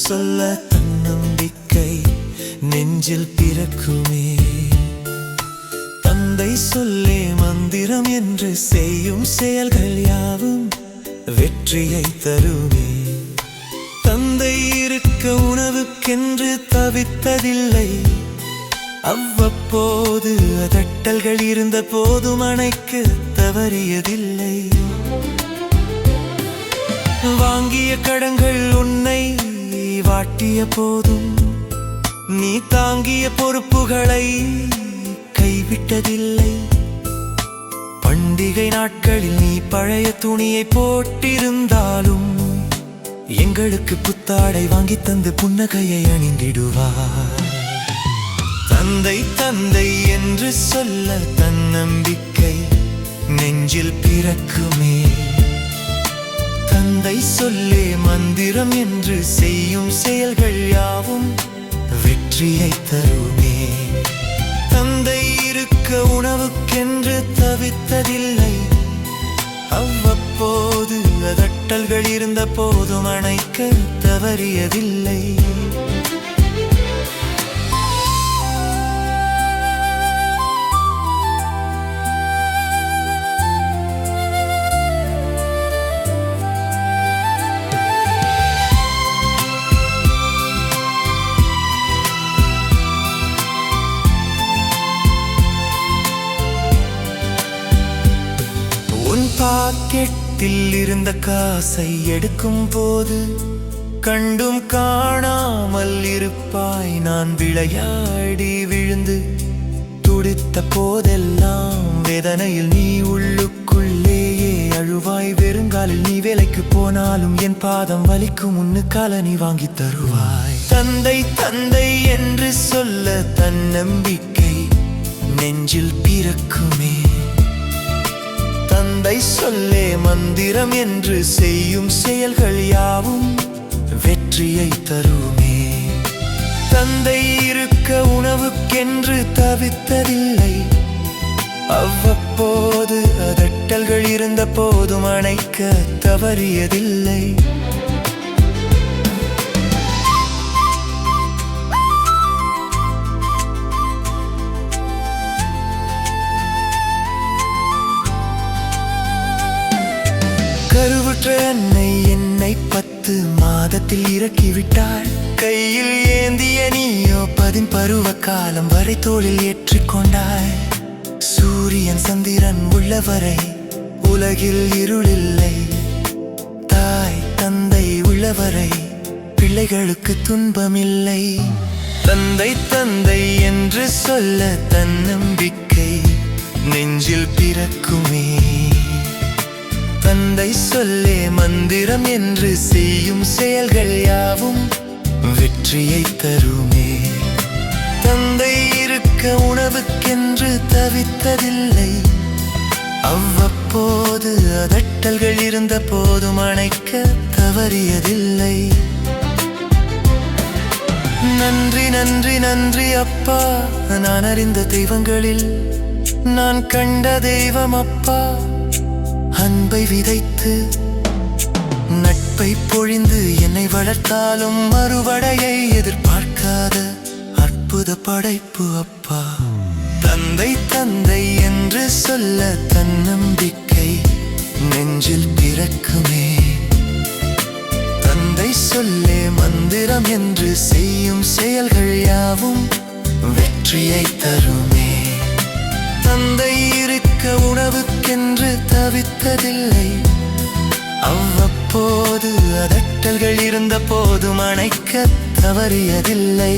சொல்ல தன்னம்பிக்கை நெஞ்சில் பிறக்குமே. தந்தை சொல்லே மந்திரம் என்று செய்யும் செயல்கள் யாவும் வெற்றியை தருமே. தந்தை இருக்க உணவுக்கென்று தவித்ததில்லை, அவ்வப்போது அதட்டல்கள் இருந்த போதும் அணைக்க தவறியதில்லை. வாங்கிய கடன்கள் உன்னை வாட்டிய போதும் நீ தாங்கிய பொறுப்புகளை கைவிட்டதில்லை. பண்டிகை நாட்களில் நீ பழைய துணியை போட்டிருந்தாலும் எங்களுக்கு புத்தாடை வாங்கி தந்து புன்னகையை அணிந்திடுவார். தந்தை தந்தை என்று சொல்ல தன்னம்பிக்கை நெஞ்சில் பிறக்குமே. தந்தை சொல்லே மந்திரம் என்று செய்யும் செயல்கள் யாவும் வெற்றியை தருமே. தந்தை இருக்க உணவுக்கென்று தவித்ததில்லை, அவ்வப்போது அதட்டல்கள் இருந்த போதும் அணைக்க தவறியதில்லை. பாக்கெட்டில் இருந்த காசை எடுக்கும் போது கண்டும் காணாமல் இருப்பாய். நான் விளையாடி விழுந்து துடித்த போதெல்லாம் வேதனையில் நீ உள்ளுக்குள்ளேயே அழுவாய். வெறுங்காலில் நீ வேலைக்கு போனாலும் என் பாதம் வலிக்கும் முன்னுக்கால நீ வாங்கி தருவாய். தந்தை தந்தை என்று சொல்ல தன்னம்பிக்கை நெஞ்சில் பிறக்குமே. தந்தை சொல்லே மந்திரம் என்று செய்யும் செயல்கள் யாவும் வெற்றியை தருமே. தந்தை இருக்க உணவுக்கென்று தவித்ததில்லை, அவ்வப்போது அதட்டல்கள் இருந்த போதும் அணைக்க தவறியதில்லை. கருவுற்ற அன்னை என்னை 10 மாதத்தில் இறக்கிவிட்டாள். கையில் ஏந்திய நீயோ 10 பருவ காலம் வரை தோளில் ஏற்றிக்கொண்டாய். சூரியன் சந்திரன் உள்ளவரை உலகில் இருளில்லை. தாய் தந்தை உள்ளவரை பிள்ளைகளுக்கு துன்பமில்லை. தந்தை தந்தை என்று சொல்ல தன்னம்பிக்கை நெஞ்சில் பிறக்குமே. தந்தை சொல்லே மந்திரம் என்று செய்யும் செயல்கள் யாவும் வெற்றியை தருமே. தந்தை இருக்க உணவுக்கென்று தவித்ததில்லை, அவ்வப்போது அதட்டல்கள் இருந்த போதும் அணைக்க தவறியதில்லை. நன்றி நன்றி நன்றி அப்பா, நான் அறிந்த தெய்வங்களில் நான் கண்ட தெய்வம் அப்பா. அன்பை விதைத்து நட்பை பொழிந்து என்னை வளர்த்தாலும் மறுவடையை எதிர்பார்க்காத அற்புத படைப்பு அப்பா. தந்தை தந்தை என்று சொல்ல தன்னம்பிக்கை நெஞ்சில் பிறக்குமே. தந்தை சொல்லே மந்திரம் என்று செய்யும் செயல்கள் யாவும் வெற்றியை தருமே. தந்தை இருக்க உணவுக்கென்று தவித்ததில்லை, அவ்வப்போது அதட்டல்கள் இருந்த போதும் அணைக்க தவறியதில்லை.